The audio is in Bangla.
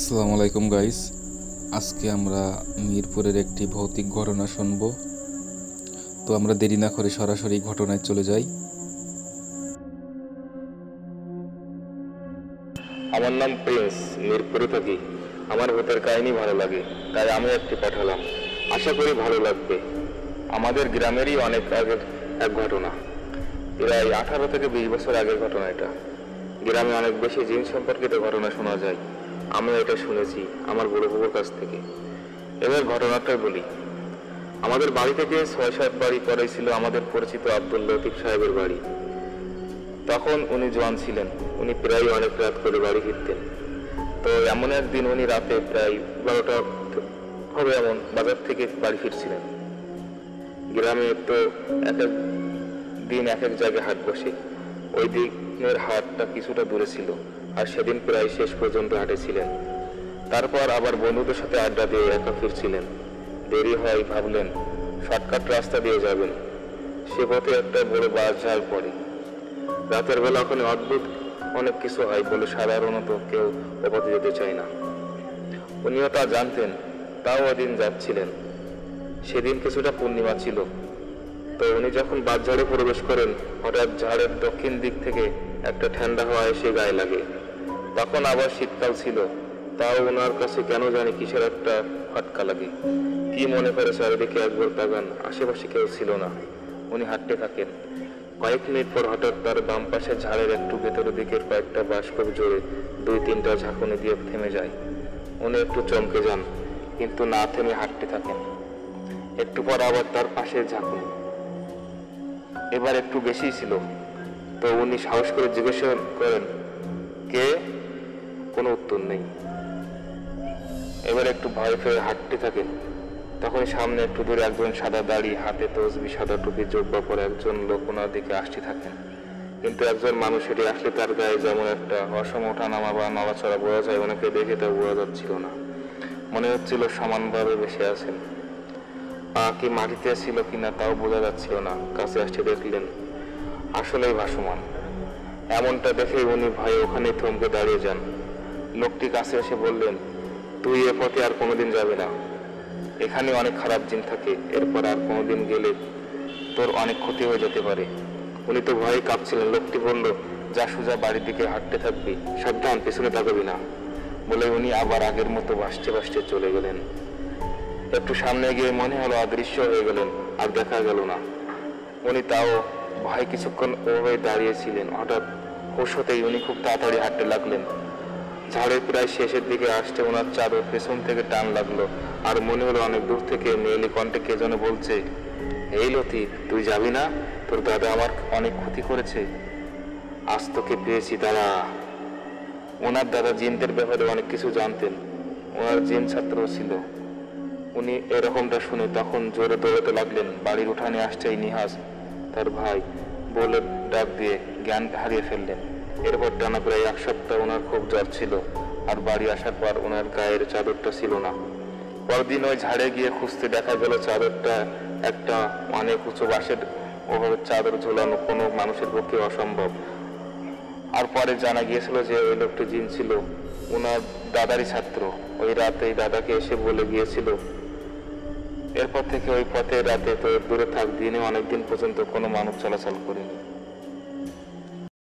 আসসালামু আলাইকুম গাইস। আজকে আমরা মিরপুরের একটি ভৌতিক ঘটনা শুনব। তো আমরা দেরি না করে সরাসরি ঘটনায় চলে যাই। আমার নাম প্রিন্স, মিরপুরে থাকি। আমার ভূতের কাহিনী ভালো লাগে, তাই আমি একটি পাঠালাম। আশা করি ভালো লাগবে। আমাদের গ্রামেরই অনেক আগের এক ঘটনা, প্রায় 18 থেকে 20 বছর আগের ঘটনা এটা। গ্রামে অনেক বেশি জিন সম্পর্কিত ঘটনা শোনা যায়। আমি এটা শুনেছি আমার বড় বাবুর কাছ থেকে। এবার ঘটনাটা বলি। আমাদের বাড়ি থেকে 6-7 বাড়ি পরে ছিল আমাদের পরিচিত আব্দুল লতিফ সাহেবের বাড়ি। তখন উনি জওয়ান ছিলেন। উনি প্রায় অনেক রাত করে বাড়ি ফিরতেন। তো এমন একদিন উনি রাতে প্রায় 12টা হবে এমন বাজার থেকে বাড়ি ফিরছিলেন। গ্রামে তো এক এক দিন এক এক জায়গায় হাট বসে। ওই দিনের হাটটা কিছুটা দূরে ছিল, আর সেদিন প্রায় শেষ পর্যন্ত হাটে ছিলেন। তারপর আবার বন্ধুদের সাথে আড্ডা দিয়ে একা ফিরছিলেন। দেরি হয় ভাবলেন শর্টকাট রাস্তা দিয়ে যাবেন। সে পথে একটা বড় বাস ঝাড় পড়ে। রাতের বেলা ওখানে অদ্ভুত অনেক কিছু হয় বলে সাধারণত কেউ পথে যেতে চায় না। উনিও তা জানতেন, তাও ওদিন যাচ্ছিলেন। সেদিন কিছুটা পূর্ণিমা ছিল। তো উনি যখন বাস ঝাড়ে প্রবেশ করেন, হঠাৎ ঝাড়ের দক্ষিণ দিক থেকে একটা ঠান্ডা হাওয়া এসে গায়ে লাগে। তখন আবার শীতকাল ছিল, তাও ওনার কাছে কেন জানি কিসের একটা ফাটকা লাগে। কি মনে করে চারিদিকে একবার তাকান, আশেপাশে কেউ ছিল না। উনি হাঁটতে থাকেন। কয়েক মিনিট পর হঠাৎ তার বাম পাশে ঝাড়ের একটু ভেতরের দিকের কয়েকটা বাঁশ খুব জোরে 2-3টা ঝাঁকুনি দিয়ে থেমে যায়। উনি একটু চমকে যান, কিন্তু না থেমে হাঁটতে থাকেন। একটু পর আবার তার পাশে ঝাঁকুনি, এবার একটু বেশি ছিল। তো উনি সাহস করে জিজ্ঞাসা করেন, কে? কোনো উত্তর নেই। এবার একটু ভয় পেয়ে হাঁটতে থাকেন। তখন সামনে একটু দূরে একজন সাদা দাড়ি, হাতে তসবি, সাদা টুপি, জোব্বা পরে একজন লোক ওনার দিকে আসতে থাকেন। কিন্তু একজন মানুষ এটি আসলে তার গায়ে যেমন একটা অসম ওঠা নামা বা নড়াচড়া বোঝা যায়, ওনাকে দেখে তা বোঝা যাচ্ছিল না। মনে হচ্ছিল সমানভাবে বেশি আছেন। পা কি মাটিতে ছিল কিনা তাও বোঝা যাচ্ছিল না। কাছে আসতে দেখলেন আসলেই ভাসমান। এমনটা দেখে উনি ভয়ে ওখানে থমকে দাঁড়িয়ে যান। লোকটি কাছে এসে বললেন, তুই এ পথে আর কোনোদিন যাবে না। এখানে অনেক খারাপ জিন থাকে। এরপর আর কোনোদিন গেলে তোর অনেক ক্ষতি হয়ে যেতে পারে। উনি তো ভয়ে কাঁপছিলেন। লোকটি বলল, যা সোজা বাড়ির দিকে হাঁটতে থাকবি, সাবধান, পেছনে তাকাবি না। বলে উনি আবার আগের মতো ভাসতে ভাসতে চলে গেলেন। একটু সামনে গিয়ে মনে হলো অদৃশ্য হয়ে গেলেন, আর দেখা গেল না। উনি তাও ভয় কিছুক্ষণ ওভাবে দাঁড়িয়েছিলেন। হঠাৎ হুঁশ হতেই উনি খুব তাড়াতাড়ি হাঁটতে লাগলেন। ঝাড়ের প্রায় শেষের দিকে আসতে ওনার চাদর পেছন থেকে টান লাগলো, আর মনে হলো অনেক দূর থেকে মেয়েলি কণ্ঠে কে যেন বলছে, এই লতিফ, তুই যাবি না? তোর দাদা আমার অনেক ক্ষতি করেছে, আজ তোকে পেয়েছি, দাঁড়া। ওনার দাদা জিনদের ব্যাপারে অনেক কিছু জানতেন। ওনার জিন ছাত্র ছিল। উনি এরকমটা শুনে তখন জোরে দৌড়াতে লাগলেন। বাড়ির উঠানে আসছেই নিহাজ, তার ভাই, বলে ডাক দিয়ে জ্ঞান হারিয়ে ফেললেন। এরপর টানা প্রায় 1 সপ্তাহ ওনার খুব জ্বর ছিল, আর বাড়ি আসার পর ওনার গায়ের চাদরটা ছিল না। পরদিন ওই ঝাড়ে গিয়ে খুঁজতে দেখা গেল চাদরটা একটা অনেক উঁচু বাঁশের, ওভাবে চাদর ঝোলানো কোনো মানুষের পক্ষে অসম্ভব। আর পরে জানা গিয়েছিল যে ওই লোকটি জিন ছিল, ওনার দাদারই ছাত্র। ওই রাতেই দাদাকে এসে বলে গিয়েছিল। এরপর থেকে ওই পথে রাতে তো দূরে থাক, দিনে অনেকদিন পর্যন্ত কোনো মানুষ চলাচল করেনি।